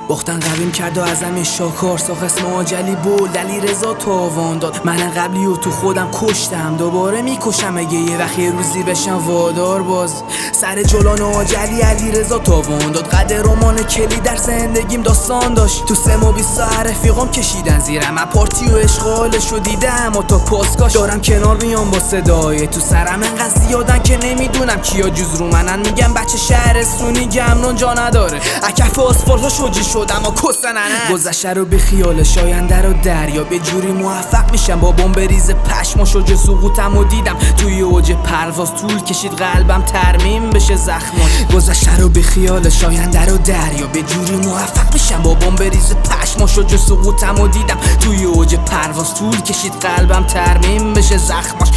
بختن قویم کرد و ازم این شاکار ساخ اسم آجلی بود علیرضا تاوان داد. من قبلی و تو خودم کشتم دوباره میکشم اگه یه وقت یه روزی بشم وادار باز. سر جلان آجلی علیرضا تاوان داد. قد رمان کلی در زندگیم داستان داشت. تو 3 و 20 ساعت رفیقام کشیدن زیرم من پارتی و اشغالشو دیدم و تا پاسکاش دارم کنار میام با صدای تو سرم انقدر زیادن که نمیدونم کیا جز رو منن. میگم بچه شهرستونی گمنون جا نداره اکف آسفالت‌ها شوجی شدم و کسننه. گذشته رو به خیالش آینده رو دریا به جوری موفق میشم با بمب ریز پشماش و سقوطم و دیدم توی اوج پرواز طول کشید قلبم ترمیم بشه زخماش. گذشته رو به خیالش آینده رو دریا به جوری موفق میشم با بمب ریز پشماش و سقوطم و دیدم توی اوج پرواز طول کشید قلبم ترمیم بشه زخماش.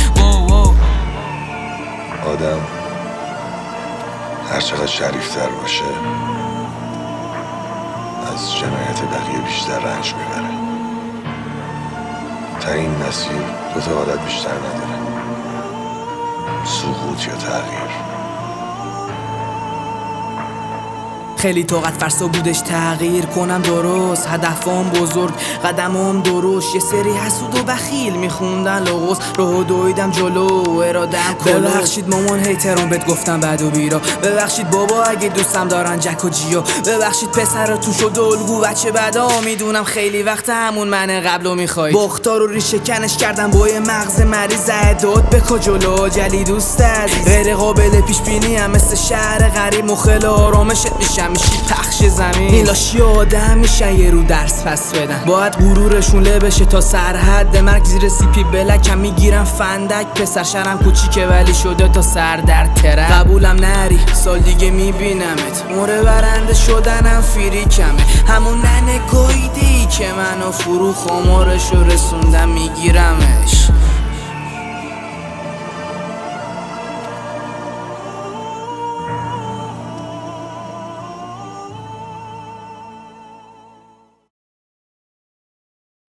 آدم هر چقدر شریفتر باشه از جنایت بقیه بیشتر رنج میبره. تا این مسیر 2 تا حالت بیشتر نداره: سقوط یا تغییر. خیلی طاقت فرسا بودش تغییر کنم درست. هدفام بزرگ قدمام درشت. یه سری حسود و بخیل میخوندن لغز رو دویدم جلو ارادم کلوس. ببخشید مامان هیترام بهت گفتم بد و بیرا. ببخشید بابا اگه دوستم دارن جک و جیا. ببخشید پسر تو شد الگو بچه بدا. میدونم خیلی وقت همون من قبلو میخوای. باختار رو ریشه کنش کردم با یه مغز مریض داد بکا جلو جلی دوست عزیز. غیر قابل پیش بینی هم مثل شهر غریب مخل آرامشت میشم میشی پخش زمین. این لاشی آدم میشن یه رو درس پس بدن. باید غرورشون له بشه تا سرحد مرگ. زیر سیپی بلکم میگیرم فندک. پسر شرم کوچیکه ولی شده تا سر در ترک. قبولم نری سال دیگه میبینمت. موره برنده شدنم فیری کمه. همون ننه گویدی که منو فرو خمارشو رسوندم میگیرمش.